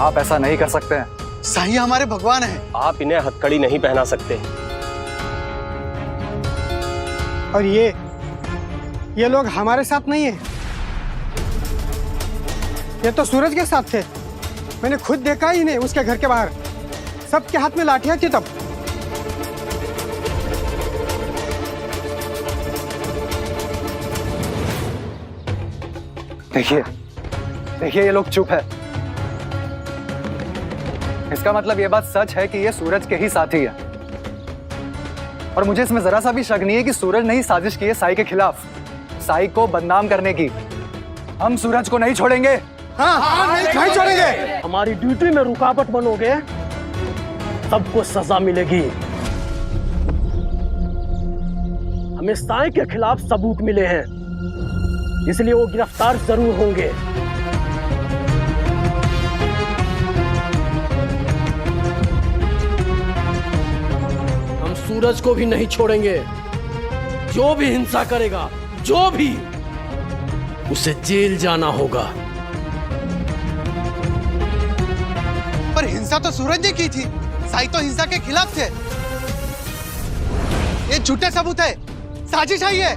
आप ऐसा नहीं कर सकते हैं। साईं हमारे भगवान हैं। आप इन्हें हथकड़ी नहीं पहना सकते। और ये लोग हमारे साथ नहीं है, ये तो सूरज के साथ थे। मैंने खुद देखा ही नहीं उसके घर के बाहर, सबके हाथ में लाठियां थी तब। देखिए ये लोग चुप है। इसका मतलब ये बात सच है कि ये सूरज के ही साथी है। और मुझे इसमें जरा सा भी शक नहीं है कि सूरज ने ही साजिश की है साई के खिलाफ, साई को बदनाम करने की। हम सूरज को नहीं छोड़ेंगे। हाँ, नहीं छोड़ेंगे। हमारी ड्यूटी में रुकावट बनोगे, सबको सजा मिलेगी। हमें साई के खिलाफ सबूत मिले हैं, इसलिए वो गिरफ्तार जरूर होंगे। हम सूरज को भी नहीं छोड़ेंगे। जो भी हिंसा करेगा, जो भी, उसे जेल जाना होगा। पर हिंसा तो सूरज ने की थी, साई तो हिंसा के खिलाफ थे। ये झूठे सबूत है, साजिश है ये।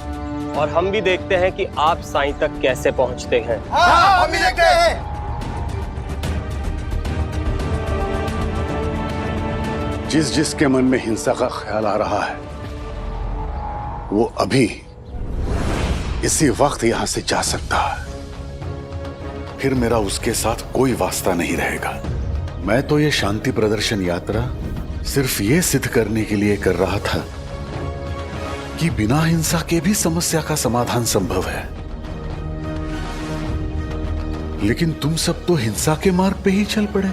और हम भी देखते हैं कि आप साईं तक कैसे पहुंचते हैं। हाँ, हम भी देखते हैं। जिस जिसके मन में हिंसा का ख्याल आ रहा है, वो अभी इसी वक्त यहां से जा सकता है। फिर मेरा उसके साथ कोई वास्ता नहीं रहेगा। मैं तो ये शांति प्रदर्शन यात्रा सिर्फ ये सिद्ध करने के लिए कर रहा था कि बिना हिंसा के भी समस्या का समाधान संभव है। लेकिन तुम सब तो हिंसा के मार्ग पे ही चल पड़े।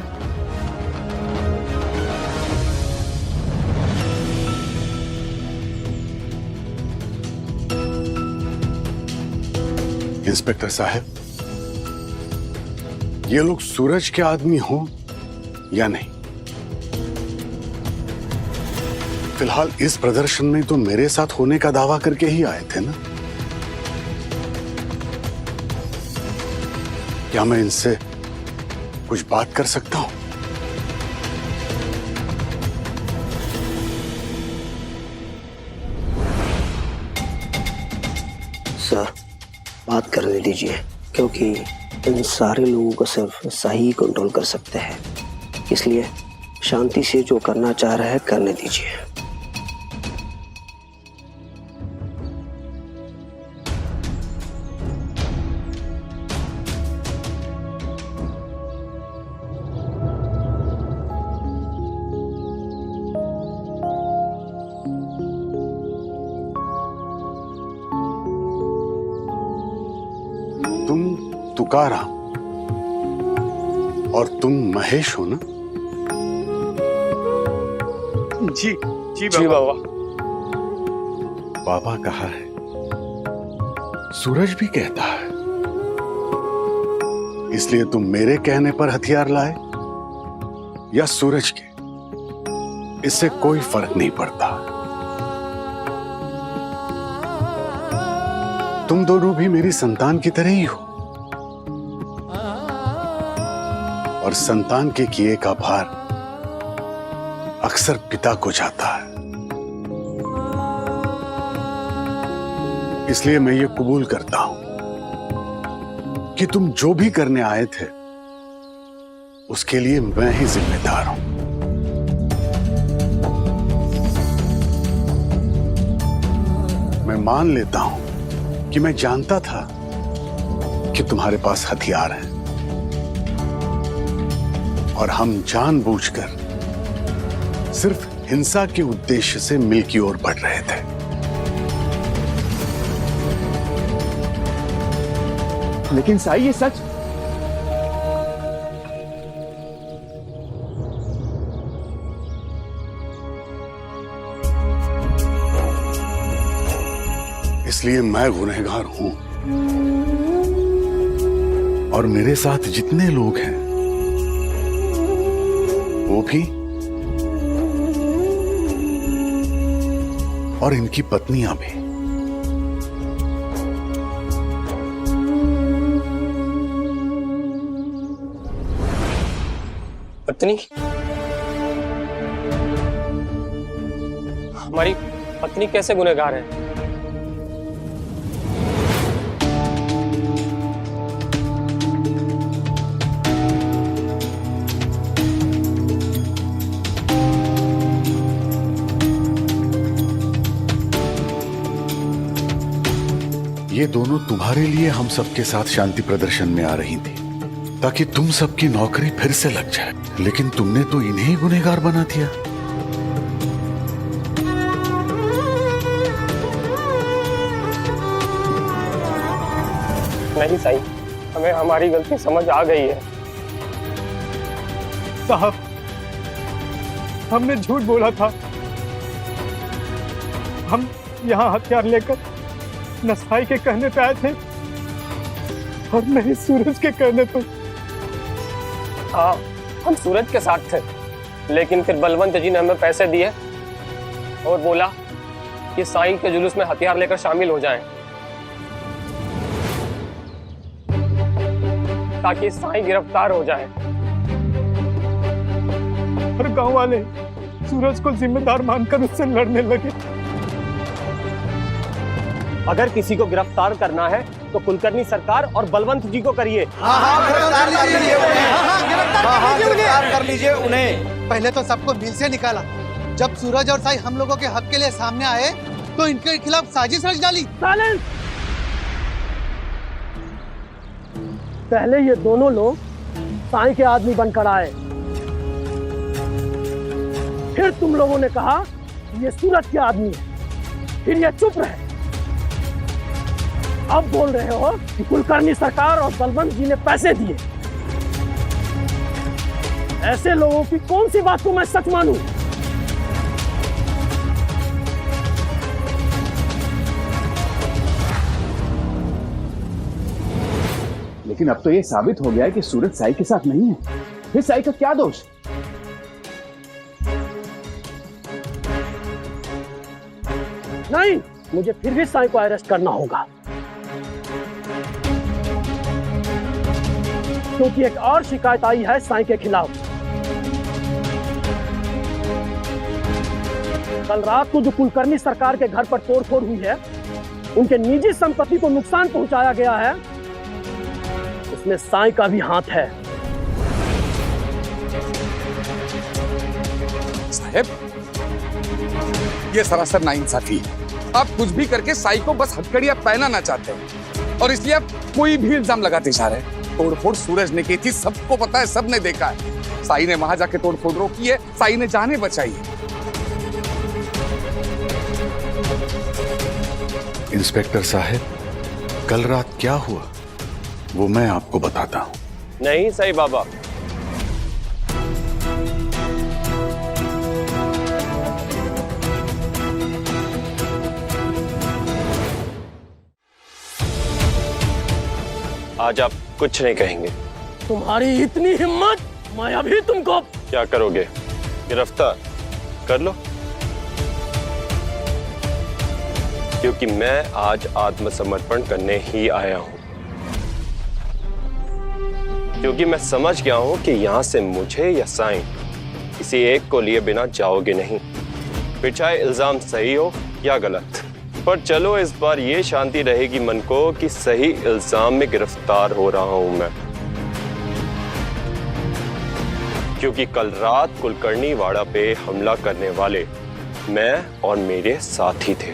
इंस्पेक्टर साहब, ये लोग सूरज के आदमी हों या नहीं, फिलहाल इस प्रदर्शन में तो मेरे साथ होने का दावा करके ही आए थे ना। क्या मैं इनसे कुछ बात कर सकता हूं? सर, बात करने दीजिए, क्योंकि इन सारे लोगों को सिर्फ साई कंट्रोल कर सकते हैं। इसलिए शांति से जो करना चाह रहे हैं करने दीजिए। तुम तुकाराम और तुम महेश हो ना? जी बाबा। बाबा कहा है, सूरज भी कहता है। इसलिए तुम मेरे कहने पर हथियार लाए या सूरज के, इससे कोई फर्क नहीं पड़ता। तुम दोनों भी मेरी संतान की तरह ही हो, और संतान के किए का भार अक्सर पिता को जाता है। इसलिए मैं ये कबूल करता हूं कि तुम जो भी करने आए थे उसके लिए मैं ही जिम्मेदार हूं। मैं मान लेता हूं कि मैं जानता था कि तुम्हारे पास हथियार हैं, और हम जानबूझकर सिर्फ हिंसा के उद्देश्य से मिल की ओर बढ़ रहे थे। लेकिन साई, ये सच। इसलिए मैं गुनहगार हूं, और मेरे साथ जितने लोग हैं वो भी, और इनकी पत्नियां भी। पत्नी? हमारी पत्नी कैसे गुनहगार है? ये दोनों तुम्हारे लिए हम सबके साथ शांति प्रदर्शन में आ रही थी ताकि तुम सबकी नौकरी फिर से लग जाए, लेकिन तुमने तो इन्हें ही गुनहगार बना दिया। नहीं साईं, हमें हमारी गलती समझ आ गई है। साहब, हमने झूठ बोला था। हम यहाँ हथियार लेकर न साई के कहने पे आए थे और न ही सूरज के कहने पे। हाँ, हम सूरज के साथ थे, लेकिन फिर बलवंत जी ने हमें पैसे दिए और बोला कि साईं के जुलूस में हथियार लेकर शामिल हो जाएं, ताकि साईं गिरफ्तार हो जाए। और गांव वाले सूरज को जिम्मेदार मानकर उससे लड़ने लगे। अगर किसी को गिरफ्तार करना है तो कुलकर्णी सरकार और बलवंत जी को करिए। गिरफ्तार कर लीजिए उन्हें। पहले तो सबको मिल से निकाला, जब सूरज और साई हम लोगों के हक के लिए सामने आए तो इनके खिलाफ साजिश रच डाली। साइलेंस! पहले ये दोनों लोग साईं के आदमी बनकर आए, फिर तुम लोगों ने कहा ये सूरज के आदमी है, फिर ये चुप रहे। अब बोल रहे हो कि कुलकर्णी सरकार और बलवंत जी ने पैसे दिए। ऐसे लोगों की कौन सी बात को मैं सच मानूं? लेकिन अब तो ये साबित हो गया है कि सूरज साई के साथ नहीं है, फिर साई का क्या दोष? नहीं, मुझे फिर भी साईं को अरेस्ट करना होगा, क्योंकि एक और शिकायत आई है साईं के खिलाफ। कल रात को जो कुलकर्णी सरकार के घर पर तोड़फोड़ हुई है, उनके निजी संपत्ति को नुकसान पहुंचाया गया है, उसमें साईं का भी हाथ है। साहब, ये सरासर नाइंसाफी है। आप कुछ भी करके साई को बस हथकड़ियां पहनाना चाहते हैं और इसलिए आप कोई भी इल्जाम लगाते जा रहे हैं। तोड़फोड़ सूरज ने की थी, सबको पता है, सबने देखा है। साई ने वहां जाके तोड़फोड़ रोकी है, साई ने जाने बचाई है। इंस्पेक्टर साहब, कल रात क्या हुआ वो मैं आपको बताता हूँ। नहीं साईं बाबा, आज आप कुछ नहीं कहेंगे। तुम्हारी इतनी हिम्मत, मैं अभी तुमको। क्या करोगे? गिरफ्तार कर लो, क्योंकि मैं आज आत्मसमर्पण करने ही आया हूं, क्योंकि मैं समझ गया हूं कि यहां से मुझे या साईं किसी एक को लिए बिना जाओगे नहीं, फिर चाहे इल्जाम सही हो या गलत। पर चलो, इस बार ये शांति रहेगी मन को कि सही इल्जाम में गिरफ्तार हो रहा हूं मैं, क्योंकि कल रात कुलकर्णी वाड़ा पे हमला करने वाले मैं और मेरे साथी थे।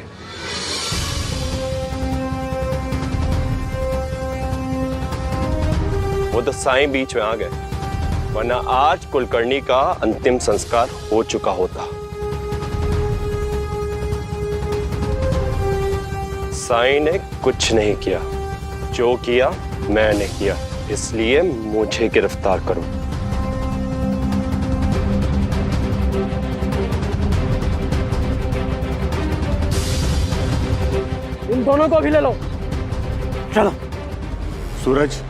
वो तो साईं बीच में आ गए, वरना आज कुलकर्णी का अंतिम संस्कार हो चुका होता। साईं ने कुछ नहीं किया, जो किया मैंने किया, इसलिए मुझे गिरफ्तार करो। इन दोनों को भी ले लो। चलो। सूरज,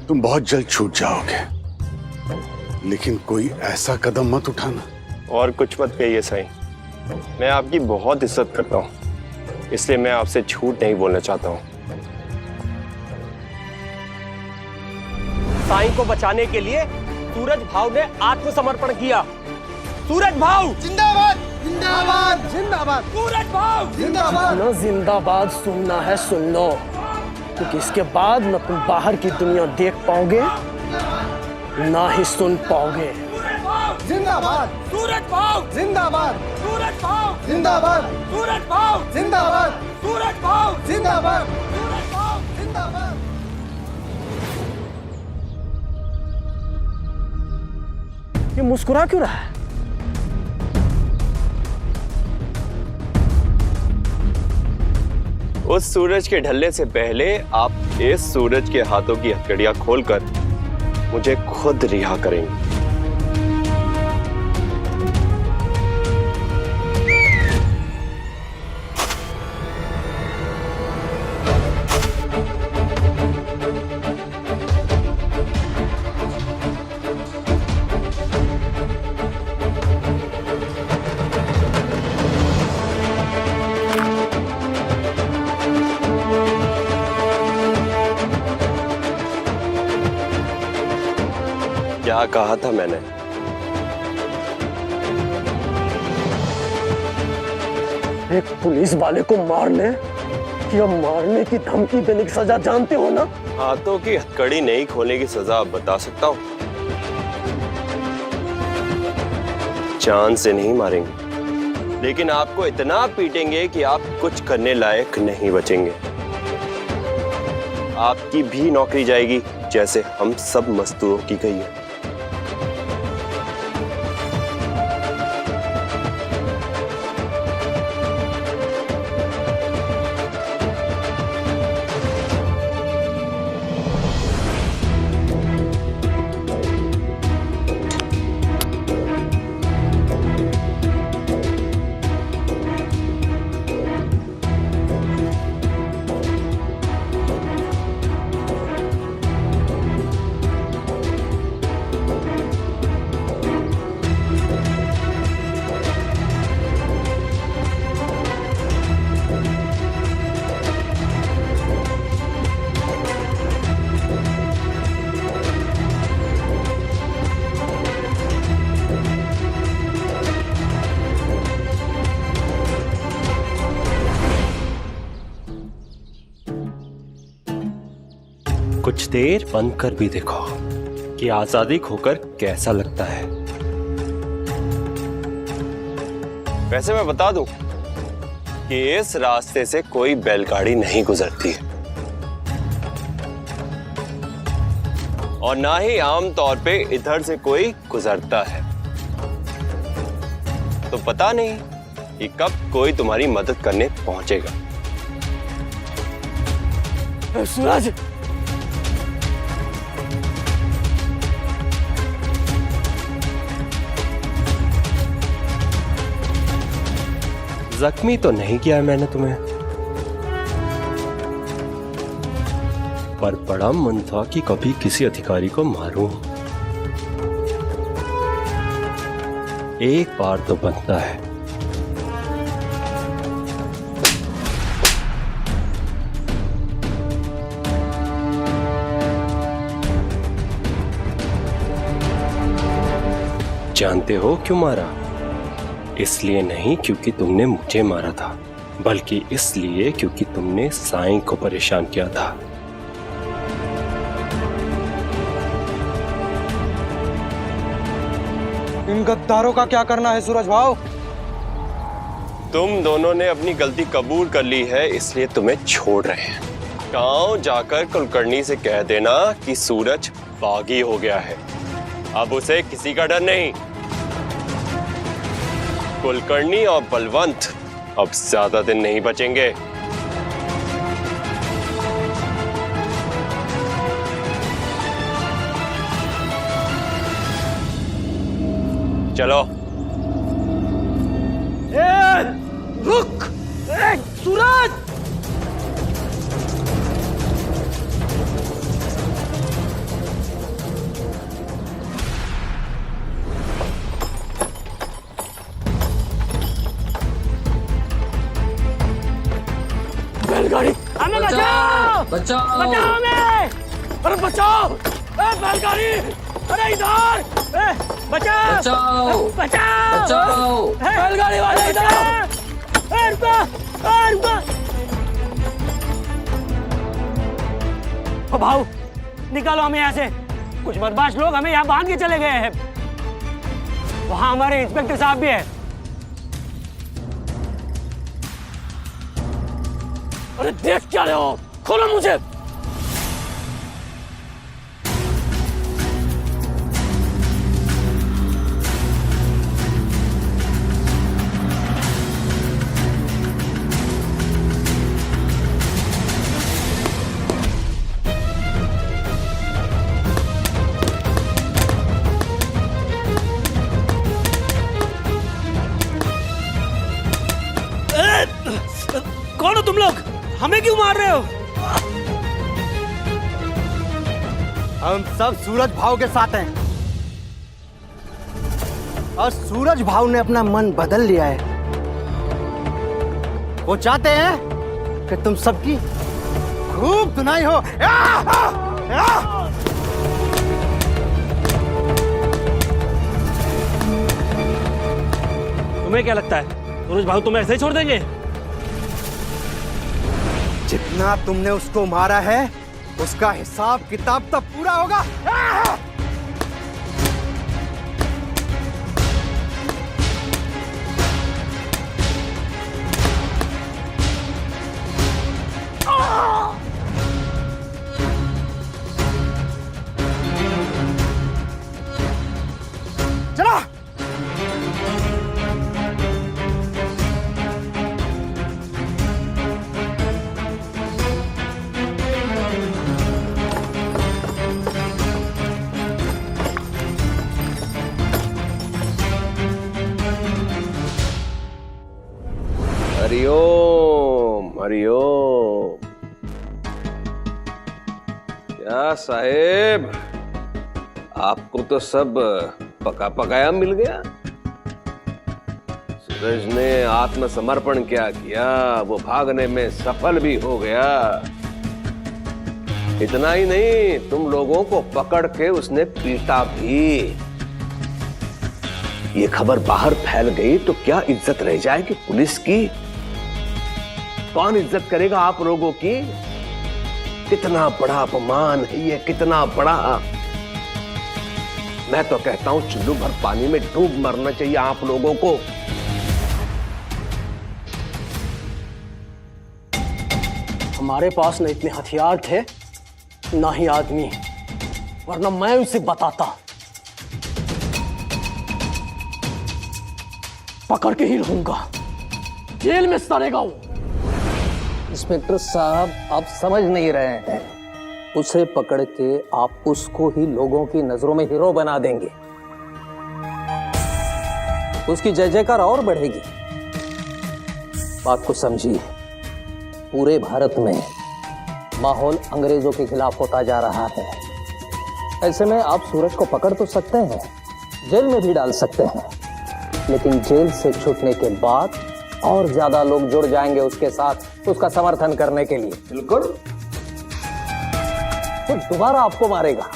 तुम बहुत जल्द छूट जाओगे, लेकिन कोई ऐसा कदम मत उठाना। और कुछ मत कहिए साईं, मैं आपकी बहुत इज्जत करता हूँ, इसलिए मैं आपसे झूठ नहीं बोलना चाहता हूँ। साईं को बचाने के लिए सूरज भाव ने आत्मसमर्पण किया। सूरज भाव जिंदाबाद जिंदाबाद जिंदाबाद सूरज भाव जिंदाबाद। ना जिंदाबाद सुनना है सुन लो, क्योंकि इसके बाद न तुम बाहर की दुनिया देख पाओगे ना ही सुन पाओगे। जिंदाबाद सूरज भाव जिंदाबाद सूरज भाव जिंदाबाद सूरज भाव जिंदाबाद सूरज भाव जिंदाबाद सूरज भाव जिंदाबाद। ये मुस्कुरा क्यों रहा है? उस सूरज के ढलने से पहले आप इस सूरज के हाथों की हथकड़ियां खोलकर मुझे खुद रिहा करेंगे। क्या कहा था मैंने? एक पुलिस वाले को मारने या मारने की धमकी देने की सजा जानते हो ना? हाथों की हथकड़ी नहीं खोलने की सजा आप बता सकता हूं। जान से नहीं मारेंगे, लेकिन आपको इतना पीटेंगे कि आप कुछ करने लायक नहीं बचेंगे। आपकी भी नौकरी जाएगी, जैसे हम सब मजदूरों की गई है। कुछ देर बंद कर भी देखो कि आजादी खोकर कैसा लगता है। वैसे मैं बता दूं कि इस रास्ते से कोई बैलगाड़ी नहीं गुजरती है और ना ही आम तौर पे इधर से कोई गुजरता है। तो पता नहीं कि कब कोई तुम्हारी मदद करने पहुंचेगा। सूरज, जख्मी तो नहीं किया है मैंने तुम्हें, पर बड़ा मन था कि कभी किसी अधिकारी को मारूं। एक बार तो बनता है। जानते हो क्यों मारा? इसलिए नहीं क्योंकि तुमने मुझे मारा था, बल्कि इसलिए क्योंकि तुमने साईं को परेशान किया था। इन गद्दारों का क्या करना है सूरज भाव? तुम दोनों ने अपनी गलती कबूल कर ली है, इसलिए तुम्हें छोड़ रहे हैं। गांव जाकर कुलकर्णी से कह देना कि सूरज बागी हो गया है, अब उसे किसी का डर नहीं। कुलकर्णी और बलवंत अब ज्यादा दिन नहीं बचेंगे। चलो। रुक! सूरज! बैलगाड़ी! हमें बचाओ! बचाओ! बचाओ हमें! अरे बचाओ! बैलगाड़ी! अरे इधर! बचाओ! बचाओ! बचाओ! बैलगाड़ी वाले इधर! ओ भाऊ, निकालो हमें यहाँ से। कुछ बदमाश लोग हमें यहाँ बांध के चले गए हैं। वहाँ हमारे इंस्पेक्टर साहब भी है। अरे देख क्या रहे हो? खोलो मुझे! कौन हो तुम लोग? हमें क्यों मार रहे हो? हम सब सूरज भाव के साथ हैं और सूरज भाव ने अपना मन बदल लिया है। वो चाहते हैं कि तुम सबकी खूब धुनाई हो। तुम्हें क्या लगता है सूरज भाऊ तुम्हें ऐसे ही छोड़ देंगे? जितना तुमने उसको मारा है उसका हिसाब किताब तब पूरा होगा। चला हरिओम हरिओम। क्या साहेब, आपको तो सब पका पकाया मिल गया। सूरज ने आत्मसमर्पण क्या किया, वो भागने में सफल भी हो गया। इतना ही नहीं, तुम लोगों को पकड़ के उसने पीटा भी। ये खबर बाहर फैल गई तो क्या इज्जत रह जाएगी पुलिस की? कौन इज्जत करेगा आप लोगों की? कितना बड़ा अपमान है ये, कितना बड़ा। मैं तो कहता हूं चुल्लू भर पानी में डूब मरना चाहिए आप लोगों को। हमारे पास न इतने हथियार थे ना ही आदमी, वरना मैं उसे बताता। पकड़ के ही रहूंगा, जेल में सड़ेगा वो। इंस्पेक्टर साहब, आप समझ नहीं रहे हैं। उसे पकड़ के आप उसको ही लोगों की नजरों में हीरो बना देंगे। उसकी जय जयकार और बढ़ेगी। बात को समझिए, पूरे भारत में माहौल अंग्रेजों के खिलाफ होता जा रहा है। ऐसे में आप सूरज को पकड़ तो सकते हैं, जेल में भी डाल सकते हैं, लेकिन जेल से छूटने के बाद और ज्यादा लोग जुड़ जाएंगे उसके साथ, उसका समर्थन करने के लिए। बिल्कुल। वो दोबारा आपको मारेगा,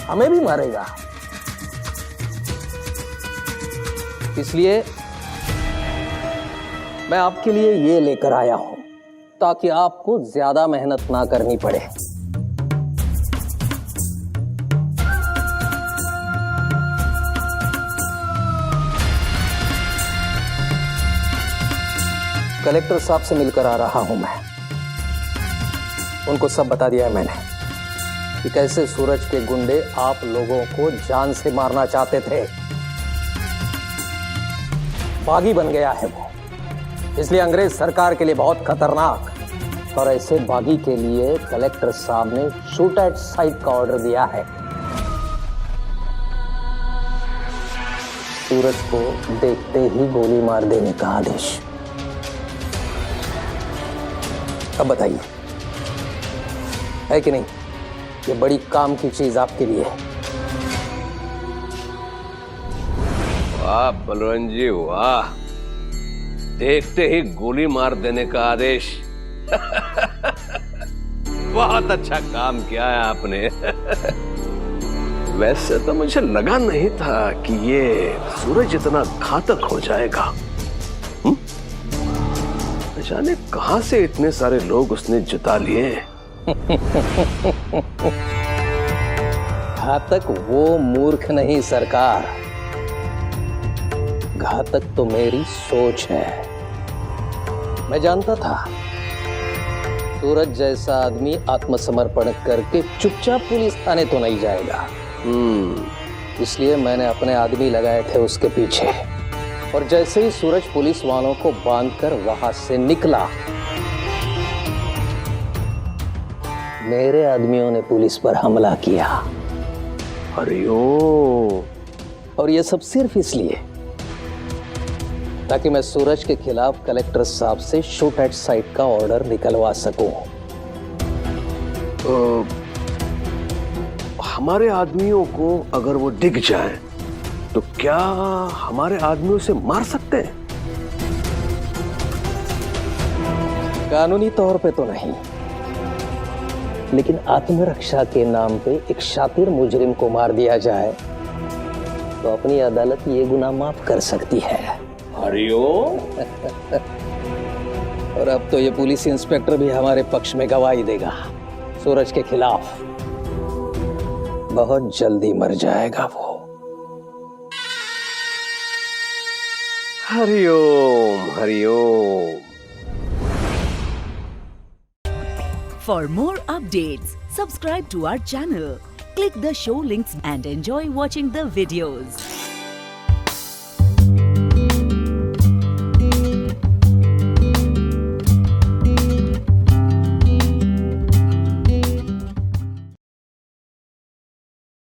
हमें भी मारेगा। इसलिए मैं आपके लिए ये लेकर आया हूं, ताकि आपको ज्यादा मेहनत ना करनी पड़े। कलेक्टर साहब से मिलकर आ रहा हूं मैं। उनको सब बता दिया है मैंने कि कैसे सूरज के गुंडे आप लोगों को जान से मारना चाहते थे। बागी बन गया है वो, इसलिए अंग्रेज सरकार के लिए बहुत खतरनाक। और ऐसे बागी के लिए कलेक्टर साहब ने शूट एट साइट का ऑर्डर दिया है। सूरज को देखते ही गोली मार देने का आदेश। अब बताइए, है कि नहीं ये बड़ी काम की चीज आपके लिए? वाह बलवंत जी वाह, देखते ही गोली मार देने का आदेश। बहुत अच्छा काम किया है आपने। वैसे तो मुझे लगा नहीं था कि ये सूरज इतना घातक हो जाएगा। न जाने कहां से इतने सारे लोग उसने जुटा लिए। घातक वो मूर्ख नहीं सरकार, घातक तो मेरी सोच है। मैं जानता था सूरज जैसा आदमी आत्मसमर्पण करके चुपचाप पुलिस थाने तो नहीं जाएगा। इसलिए मैंने अपने आदमी लगाए थे उसके पीछे, और जैसे ही सूरज पुलिस वालों को बांधकर वहां से निकला, मेरे आदमियों ने पुलिस पर हमला किया। और ये सब सिर्फ इसलिए ताकि मैं सूरज के खिलाफ कलेक्टर साहब से शूट एट साइट का ऑर्डर निकलवा सकूं। हमारे आदमियों को अगर वो दिख जाए तो क्या हमारे आदमियों से मार सकते हैं? कानूनी तौर पे तो नहीं, लेकिन आत्मरक्षा के नाम पे एक शातिर मुजरिम को मार दिया जाए तो अपनी अदालत ये गुनाह माफ कर सकती है। हरिओम। और अब तो ये पुलिस इंस्पेक्टर भी हमारे पक्ष में गवाही देगा सूरज के खिलाफ। बहुत जल्दी मर जाएगा वो। Hariom Hariom. For more updates, subscribe to our channel, click the show links and enjoy watching the videos.